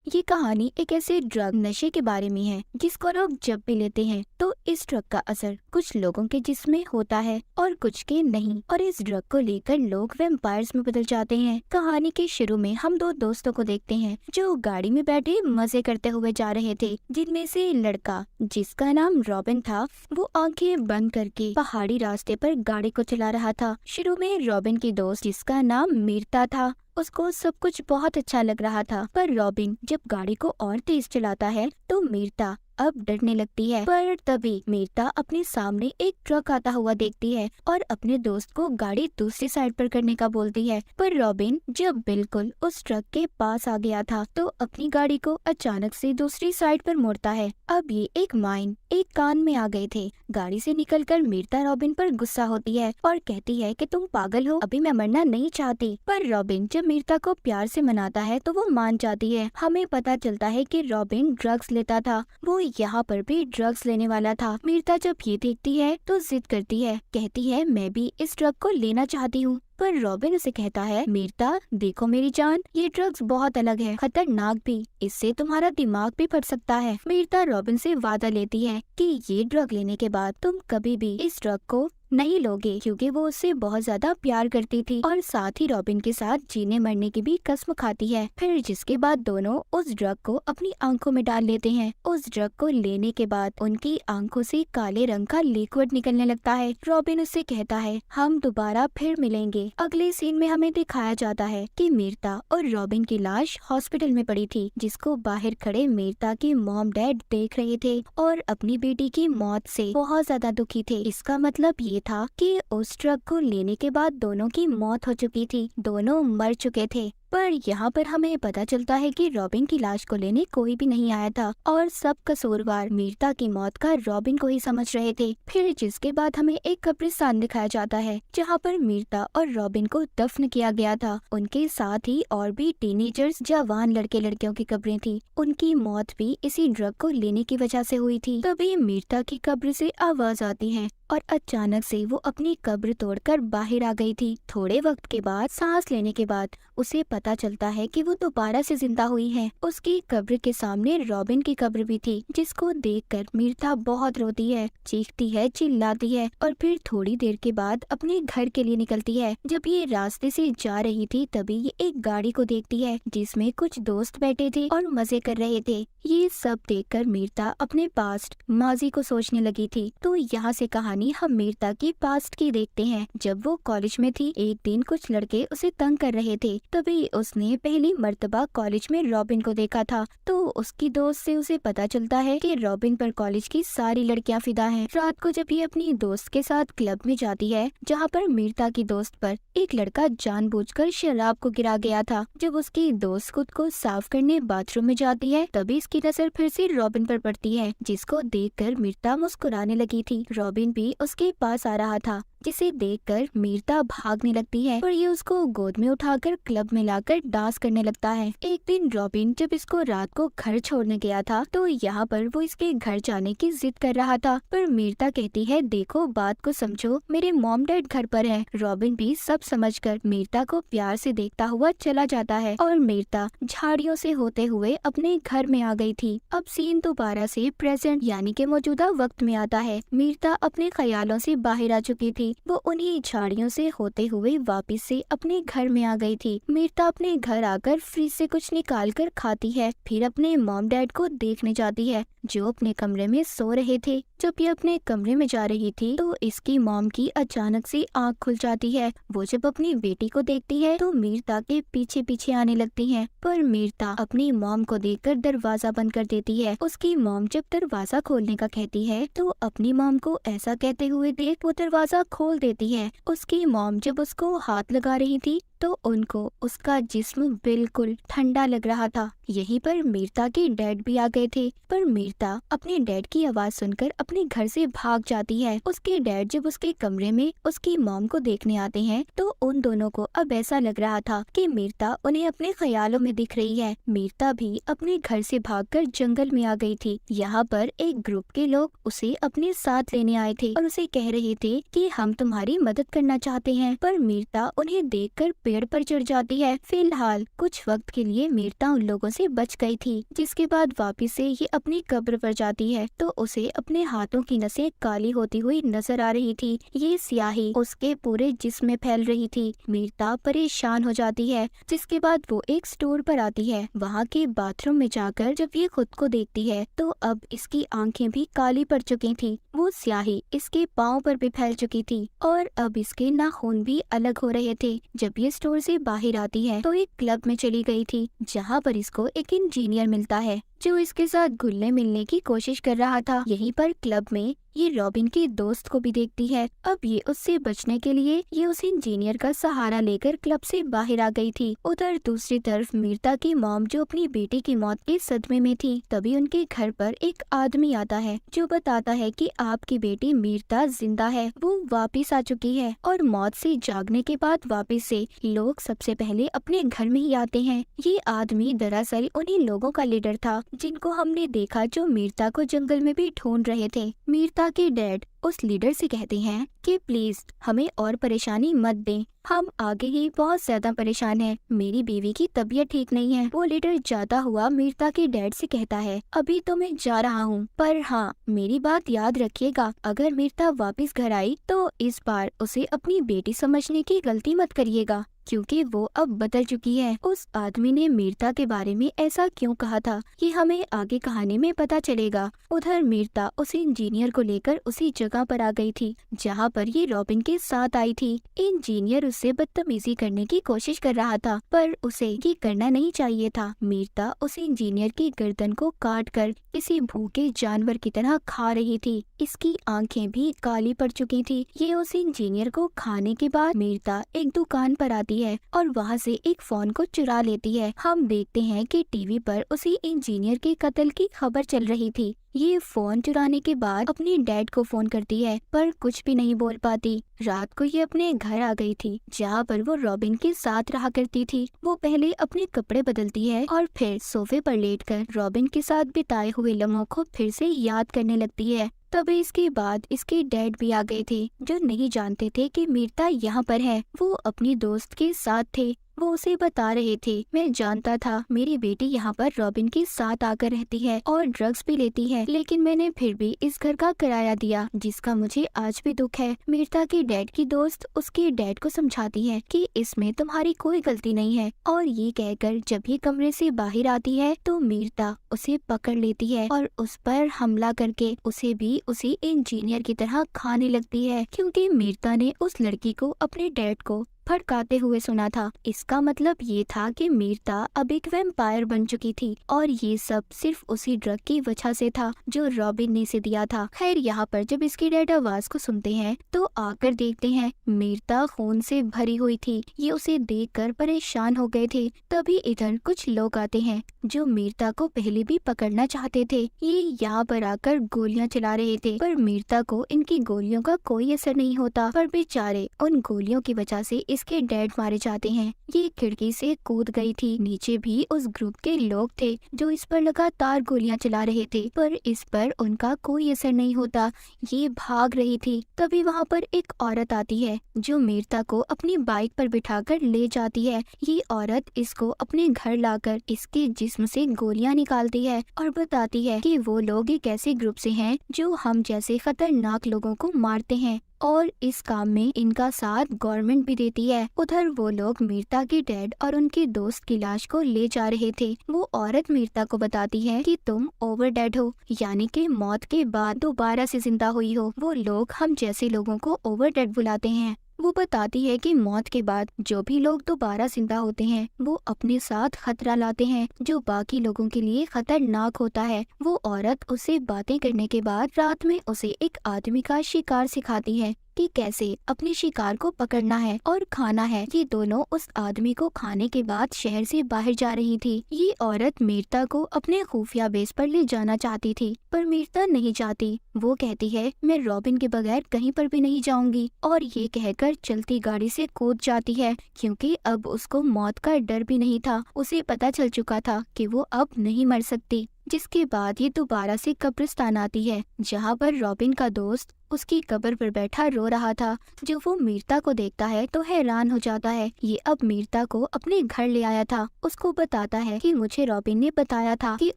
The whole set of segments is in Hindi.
ये कहानी एक ऐसे ड्रग नशे के बारे में है जिसको लोग जब भी लेते हैं तो इस ड्रग का असर कुछ लोगों के जिस्म में होता है और कुछ के नहीं, और इस ड्रग को लेकर लोग वैम्पायर्स में बदल जाते हैं। कहानी के शुरू में हम दो दोस्तों को देखते हैं जो गाड़ी में बैठे मजे करते हुए जा रहे थे। जिनमें से लड़का जिसका नाम रॉबिन था वो आंखें बंद करके पहाड़ी रास्ते पर गाड़ी को चला रहा था। शुरू में रॉबिन की दोस्त जिसका नाम मीरता था उसको सब कुछ बहुत अच्छा लग रहा था, पर रॉबिन जब गाड़ी को और तेज चलाता है तो मीरता अब डरने लगती है। पर तभी मीरता अपने सामने एक ट्रक आता हुआ देखती है और अपने दोस्त को गाड़ी दूसरी साइड पर करने का बोलती है। पर रॉबिन जब बिल्कुल उस ट्रक के पास आ गया था तो अपनी गाड़ी को अचानक से दूसरी साइड पर मोड़ता है। अब ये एक माइन एक कान में आ गए थे। गाड़ी से निकलकर मीरता रॉबिन पर गुस्सा होती है और कहती है कि तुम पागल हो, अभी मैं मरना नहीं चाहती। पर रॉबिन जब मीरता को प्यार से मनाता है तो वो मान जाती है। हमें पता चलता है कि रॉबिन ड्रग्स लेता था, वो यहाँ पर भी ड्रग्स लेने वाला था। मीरता जब ये देखती है तो जिद करती है, कहती है मैं भी इस ड्रग को लेना चाहती हूँ। पर रॉबिन उसे कहता है, मीरता देखो मेरी जान, ये ड्रग्स बहुत अलग है, खतरनाक भी, इससे तुम्हारा दिमाग भी फट सकता है। मीरता रॉबिन से वादा लेती है कि ये ड्रग लेने के बाद तुम कभी भी इस ड्रग को नहीं लोगे, क्योंकि वो उससे बहुत ज्यादा प्यार करती थी और साथ ही रॉबिन के साथ जीने मरने की भी कसम खाती है। फिर जिसके बाद दोनों उस ड्रग को अपनी आंखों में डाल लेते हैं। उस ड्रग को लेने के बाद उनकी आंखों से काले रंग का लिक्विड निकलने लगता है। रॉबिन उससे कहता है हम दोबारा फिर मिलेंगे। अगले सीन में हमें दिखाया जाता है कि मीरता और रॉबिन की लाश हॉस्पिटल में पड़ी थी, जिसको बाहर खड़े मीरता के मॉम डैड देख रहे थे और अपनी बेटी की मौत से बहुत ज्यादा दुखी थे। इसका मतलब ये था कि उस ट्रक को लेने के बाद दोनों की मौत हो चुकी थी, दोनों मर चुके थे। पर यहाँ पर हमें पता चलता है कि रॉबिन की लाश को लेने कोई भी नहीं आया था और सब कसूरवार मीरता की मौत का रॉबिन को ही समझ रहे थे। फिर जिसके बाद हमें एक कब्रिस्तान दिखाया जाता है जहाँ पर मीरता और रॉबिन को दफन किया गया था। उनके साथ ही और भी टीनेजर्स जवान लड़के लड़कियों की कब्रें थी। उनकी मौत भी इसी ड्रग को लेने की वजह से हुई थी। तभी मीरता की कब्र से आवाज आती है और अचानक से वो अपनी कब्र तोड़कर बाहर आ गई थी। थोड़े वक्त के बाद सांस लेने के बाद उसे पता चलता है कि वो दोबारा से जिंदा हुई है। उसकी कब्र के सामने रॉबिन की कब्र भी थी, जिसको देखकर मीरता बहुत रोती है, चीखती है, चिल्लाती है और फिर थोड़ी देर के बाद अपने घर के लिए निकलती है। जब ये रास्ते से जा रही थी तभी ये एक गाड़ी को देखती है जिसमें कुछ दोस्त बैठे थे और मजे कर रहे थे। ये सब देखकर मीरता अपने पास्ट माजी को सोचने लगी थी। तो यहाँ से कहानी हम मीरता की पास्ट की देखते हैं। जब वो कॉलेज में थी एक दिन कुछ लड़के उसे तंग कर रहे थे, तभी उसने पहली मर्तबा कॉलेज में रॉबिन को देखा था। तो उसकी दोस्त से उसे पता चलता है कि रॉबिन पर कॉलेज की सारी लड़कियां फिदा हैं। रात को जब ये अपनी दोस्त के साथ क्लब में जाती है जहाँ पर मीरता की दोस्त पर एक लड़का जानबूझकर शराब को गिरा गया था, जब उसकी दोस्त खुद को साफ करने बाथरूम में जाती है तभी इसकी नजर फिर से रॉबिन पर पड़ती है, जिसको देखकर मीरता मुस्कुराने लगी थी। रॉबिन भी उसके पास आ रहा था, जिसे देखकर मीरता भागने लगती है और ये उसको गोद में उठाकर क्लब में लाकर डांस करने लगता है। एक दिन रॉबिन जब इसको रात को घर छोड़ने गया था तो यहाँ पर वो इसके घर जाने की जिद कर रहा था, पर मीरता कहती है देखो बात को समझो, मेरे मॉम डैड घर पर है। रॉबिन भी सब समझकर मीरता को प्यार से देखता हुआ चला जाता है और मीरता झाड़ियों से होते हुए अपने घर में आ गई थी। अब सीन दोबारा से प्रेजेंट यानी के मौजूदा वक्त में आता है। मीरता अपने ख्यालों से बाहर आ चुकी थी, वो उन्हीं झाड़ियों से होते हुए वापस से अपने घर में आ गई थी। मीरता अपने घर आकर फ्रिज से कुछ निकाल कर खाती है, फिर अपने मॉम डैड को देखने जाती है जो अपने कमरे में सो रहे थे। जब ये अपने कमरे में जा रही थी तो इसकी मॉम की अचानक से आँख खुल जाती है। वो जब अपनी बेटी को देखती है तो मीरता के पीछे पीछे आने लगती है, पर मीरता अपनी मॉम को देखकर दरवाजा बंद कर देती है। उसकी मॉम जब दरवाजा खोलने का कहती है तो अपनी मॉम को ऐसा कहते हुए देख वो दरवाजा खोल देती है। उसकी मॉम जब उसको हाथ लगा रही थी तो उनको उसका जिस्म बिल्कुल ठंडा लग रहा था। यहीं पर मीरता के डैड भी आ गए थे, पर मीरता अपने डैड की आवाज सुनकर अपने घर से भाग जाती है। उसके डैड जब उसके कमरे में उसकी मॉम को देखने आते हैं तो उन दोनों को अब ऐसा लग रहा था कि मीरता उन्हें अपने ख्यालों में दिख रही है। मीरता भी अपने घर से भागकर जंगल में आ गई थी। यहाँ पर एक ग्रुप के लोग उसे अपने साथ लेने आए थे और उसे कह रहे थे कि हम तुम्हारी मदद करना चाहते हैं, पर मीरता उन्हें देखकर पेड़ पर चढ़ जाती है। फिलहाल कुछ वक्त के लिए मीरता उन लोगों से बच गई थी, जिसके बाद वापिस से ये अपनी कब्र पर जाती है तो उसे अपने हाथों की नसें काली होती हुई नजर आ रही थी। ये स्याही उसके पूरे जिस्म में फैल रही थी। मीरता परेशान हो जाती है, जिसके बाद वो एक स्टोर पर आती है। वहाँ के बाथरूम में जाकर जब ये खुद को देखती है तो अब इसकी आंखें भी काली पड़ चुकी थी। वो स्याही इसके पाँव पर भी फैल चुकी थी और अब इसके नाखून भी अलग हो रहे थे। जब ये स्टोर से बाहर आती है तो एक क्लब में चली गई थी, जहाँ पर इसको एक इंजीनियर मिलता है जो इसके साथ घुलने मिलने की कोशिश कर रहा था। यहीं पर क्लब में ये रॉबिन के दोस्त को भी देखती है। अब ये उससे बचने के लिए ये उस इंजीनियर का सहारा लेकर क्लब से बाहर आ गई थी। उधर दूसरी तरफ मीरता की मॉम जो अपनी बेटी की मौत के सदमे में थी, तभी उनके घर पर एक आदमी आता है जो बताता है कि आपकी बेटी मीरता जिंदा है, वो वापिस आ चुकी है। और मौत से जागने के बाद वापिस से लोग सबसे पहले अपने घर में ही आते हैं। ये आदमी दरअसल उन्हीं लोगों का लीडर था जिनको हमने देखा जो मीरता को जंगल में भी ढूंढ रहे थे। मीरता के डैड उस लीडर से कहते हैं कि प्लीज हमें और परेशानी मत दें, हम आगे ही बहुत ज्यादा परेशान हैं। मेरी बीवी की तबीयत ठीक नहीं है। वो लीडर जाता हुआ मीरता के डैड से कहता है, अभी तो मैं जा रहा हूँ, पर हाँ मेरी बात याद रखिएगा, अगर मीरता वापस घर आई तो इस बार उसे अपनी बेटी समझने की गलती मत करिएगा, क्योंकि वो अब बदल चुकी है। उस आदमी ने मीरता के बारे में ऐसा क्यों कहा था, ये हमें आगे कहानी में पता चलेगा। उधर मीरता उस इंजीनियर को लेकर उसी जगह पर आ गई थी जहाँ पर ये रॉबिन के साथ आई थी। इंजीनियर उससे बदतमीजी करने की कोशिश कर रहा था, पर उसे ये करना नहीं चाहिए था। मीरता उस इंजीनियर की गर्दन को काट कर किसी भूखे जानवर की तरह खा रही थी। इसकी आंखें भी काली पड़ चुकी थी। ये उस इंजीनियर को खाने के बाद मीरता एक दुकान पर आती है और वहाँ से एक फोन को चुरा लेती है। हम देखते हैं कि टीवी पर उसी इंजीनियर के कत्ल की खबर चल रही थी। ये फोन चुराने के बाद अपने डैड को फोन करती है, पर कुछ भी नहीं बोल पाती। रात को ये अपने घर आ गई थी जहाँ पर वो रॉबिन के साथ रहा करती थी। वो पहले अपने कपड़े बदलती है और फिर सोफे पर लेटकर रॉबिन के साथ बिताए हुए लम्हों को फिर से याद करने लगती है। तभी इसके बाद इसके डैड भी आ गए थे जो नहीं जानते थे कि मीरता यहाँ पर है। वो अपनी दोस्त के साथ थे। वो उसे बता रहे थे, मैं जानता था मेरी बेटी यहाँ पर रॉबिन के साथ आकर रहती है और ड्रग्स भी लेती है, लेकिन मैंने फिर भी इस घर का किराया दिया, जिसका मुझे आज भी दुख है। मीरता के डैड की दोस्त उसके डैड को समझाती है कि इसमें तुम्हारी कोई गलती नहीं है, और ये कहकर जब ये कमरे से बाहर आती है तो मीरता उसे पकड़ लेती है और उस पर हमला करके उसे भी उसी इंजीनियर की तरह खाने लगती है, क्योंकि मीरता ने उस लड़की को अपने डैड को फड़काते हुए सुना था। इसका मतलब ये था कि मीरता अब एक वैम्पायर बन चुकी थी और ये सब सिर्फ उसी ड्रग की वजह से था जो रॉबिन ने इसे दिया था। खैर यहाँ पर जब इसके डैड आवाज को सुनते हैं तो आकर देखते हैं मीरता खून से भरी हुई थी। ये उसे देखकर परेशान हो गए थे। तभी इधर कुछ लोग आते हैं जो मीरता को पहले भी पकड़ना चाहते थे। ये यहाँ पर आकर गोलियां चला रहे थे, पर मीरता को इनकी गोलियों का कोई असर नहीं होता। पर बेचारे उन गोलियों की वजह से इसके डैड मारे जाते हैं। ये खिड़की से कूद गई थी। नीचे भी उस ग्रुप के लोग थे जो इस पर लगातार गोलियां चला रहे थे, पर इस पर उनका कोई असर नहीं होता। ये भाग रही थी। तभी वहाँ पर एक औरत आती है जो मीरता को अपनी बाइक पर बिठाकर ले जाती है। ये औरत इसको अपने घर लाकर इसके जिस्म से गोलियां निकालती है और बताती है कि वो लोग एक ऐसे ग्रुप से हैं जो हम जैसे खतरनाक लोगों को मारते हैं और इस काम में इनका साथ गवर्नमेंट भी देती है। उधर वो लोग मीरता के डैड और उनके दोस्त की लाश को ले जा रहे थे। वो औरत मीरता को बताती है कि तुम ओवर डेड हो, यानी कि मौत के बाद दोबारा से जिंदा हुई हो। वो लोग हम जैसे लोगों को ओवर डेड बुलाते हैं। वो बताती है कि मौत के बाद जो भी लोग दोबारा जिंदा होते हैं वो अपने साथ खतरा लाते हैं जो बाकी लोगों के लिए खतरनाक होता है। वो औरत उससे बातें करने के बाद रात में उसे एक आदमी का शिकार सिखाती है कि कैसे अपने शिकार को पकड़ना है और खाना है। ये दोनों उस आदमी को खाने के बाद शहर से बाहर जा रही थी। ये औरत मीरता को अपने खुफिया बेस पर ले जाना चाहती थी, पर मीरता नहीं चाहती। वो कहती है मैं रॉबिन के बगैर कहीं पर भी नहीं जाऊंगी, और ये कहकर चलती गाड़ी से कूद जाती है, क्योंकि अब उसको मौत का डर भी नहीं था। उसे पता चल चुका था कि वो अब नहीं मर सकती। जिसके बाद ये दोबारा से कब्रिस्तान आती है जहाँ पर रॉबिन का दोस्त उसकी कब्र पर बैठा रो रहा था। जब वो मीरता को देखता है तो हैरान हो जाता है। ये अब मीरता को अपने घर ले आया था। उसको बताता है कि मुझे रॉबिन ने बताया था कि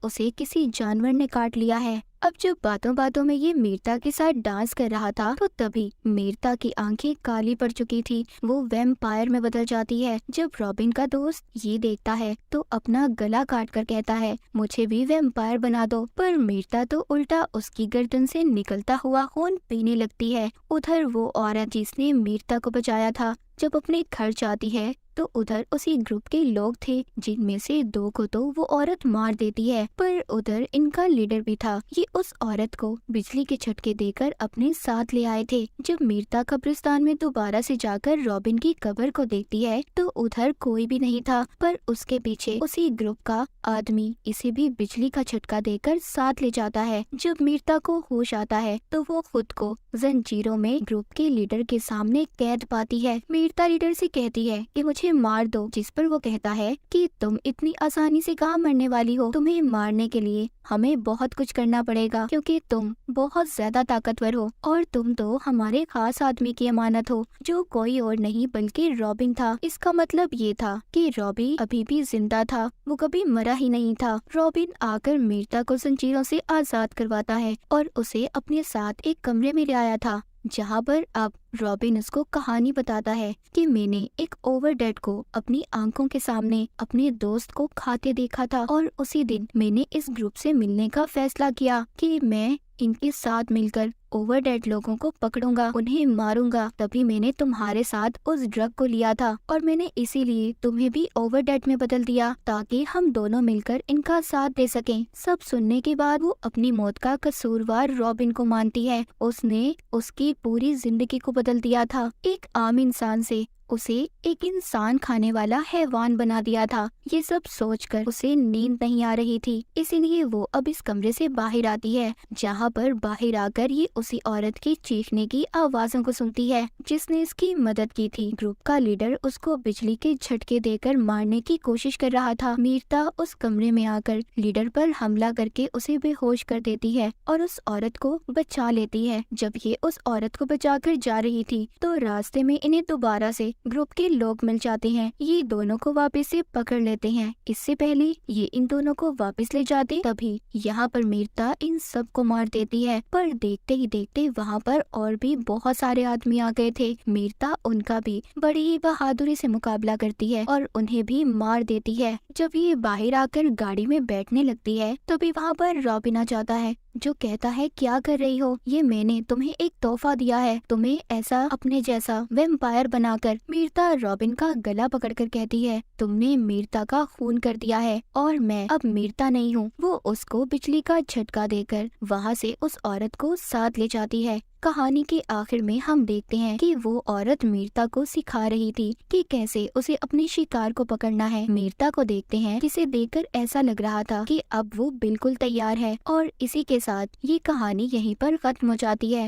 उसे किसी जानवर ने काट लिया है। अब जब बातों बातों में ये मीरता के साथ डांस कर रहा था तो तभी मीरता की आंखें काली पड़ चुकी थी। वो वैम्पायर में बदल जाती है। जब रॉबिन का दोस्त ये देखता है तो अपना गला काट कर कहता है, मुझे भी वैम्पायर बना दो। पर मीरता तो उल्टा उसकी गर्दन से निकलता हुआ खून पीने लगती है। उधर वो औरत जिसने मीरता को बचाया था जब अपने घर जाती है तो उधर उसी ग्रुप के लोग थे जिनमें से 2 को तो वो औरत मार देती है। पर उधर इनका लीडर भी था। ये उस औरत को बिजली के झटके देकर अपने साथ ले आए थे। जब मीरता कब्रिस्तान में दोबारा से जाकर रॉबिन की कब्र को देखती है तो उधर कोई भी नहीं था। पर उसके पीछे उसी ग्रुप का आदमी इसे भी बिजली का झटका देकर साथ ले जाता है। जब मीरता को होश आता है तो वो खुद को जंजीरों में ग्रुप के लीडर के सामने कैद पाती है। मीरता लीडर से कहती है कि मुझे मार दो, जिस पर वो कहता है कि तुम इतनी आसानी से कहाँ मरने वाली हो। तुम्हें मारने के लिए हमें बहुत कुछ करना पड़ेगा क्योंकि तुम बहुत ज्यादा ताकतवर हो और तुम तो हमारे खास आदमी की अमानत हो जो कोई और नहीं बल्कि रॉबिन था। इसका मतलब ये था कि रॉबिन अभी भी जिंदा था, वो कभी मरा ही नहीं था। रॉबिन आकर मीरता को जंजीरों से आजाद करवाता है और उसे अपने साथ एक कमरे में ले आया था जहाँ पर अब रॉबिन उसको कहानी बताता है कि मैंने एक ओवरडेड को अपनी आंखों के सामने अपने दोस्त को खाते देखा था और उसी दिन मैंने इस ग्रुप से मिलने का फैसला किया कि मैं इनके साथ मिलकर ओवरडेड लोगों को पकड़ूंगा, उन्हें मारूंगा। तभी मैंने तुम्हारे साथ उस ड्रग को लिया था और मैंने इसीलिए तुम्हें भी ओवरडेड में बदल दिया ताकि हम दोनों मिलकर इनका साथ दे सकें। सब सुनने के बाद वो अपनी मौत का कसूरवार रॉबिन को मानती है। उसने उसकी पूरी जिंदगी को बदल दिया था। एक आम इंसान से उसे एक इंसान खाने वाला हैवान बना दिया था। ये सब सोचकर उसे नींद नहीं आ रही थी, इसीलिए वो अब इस कमरे से बाहर आती है जहाँ पर बाहर आकर ये उसी औरत की चीखने की आवाजों को सुनती है जिसने इसकी मदद की थी। ग्रुप का लीडर उसको बिजली के झटके देकर मारने की कोशिश कर रहा था। मीरता उस कमरे में आकर लीडर पर हमला करके उसे बेहोश कर देती है और उस औरत को बचा लेती है। जब ये उस औरत को बचाकर जा रही थी तो रास्ते में इन्हें दोबारा से ग्रुप के लोग मिल जाते हैं। ये दोनों को वापस से पकड़ लेते हैं। इससे पहले ये इन दोनों को वापस ले जाते तभी यहाँ पर मीरता इन सब को मार देती है। पर देखते ही देखते वहाँ पर और भी बहुत सारे आदमी आ गए थे। मीरता उनका भी बड़ी ही बहादुरी से मुकाबला करती है और उन्हें भी मार देती है। जब ये बाहर आकर गाड़ी में बैठने लगती है तभी वहाँ पर रॉबिन आ जाता है जो कहता है, क्या कर रही हो? ये मैंने तुम्हें एक तोहफा दिया है, तुम्हें ऐसा अपने जैसा वैम्पायर बनाकर। मीरता रॉबिन का गला पकड़कर कहती है, तुमने मीरता का खून कर दिया है और मैं अब मीरता नहीं हूँ। वो उसको बिजली का झटका देकर वहाँ से उस औरत को साथ ले जाती है। कहानी के आखिर में हम देखते हैं कि वो औरत मीरता को सिखा रही थी कि कैसे उसे अपने शिकार को पकड़ना है। मीरता को देखते हैं जिसे देखकर ऐसा लग रहा था कि अब वो बिल्कुल तैयार है और इसी के साथ ये कहानी यहीं पर खत्म हो जाती है।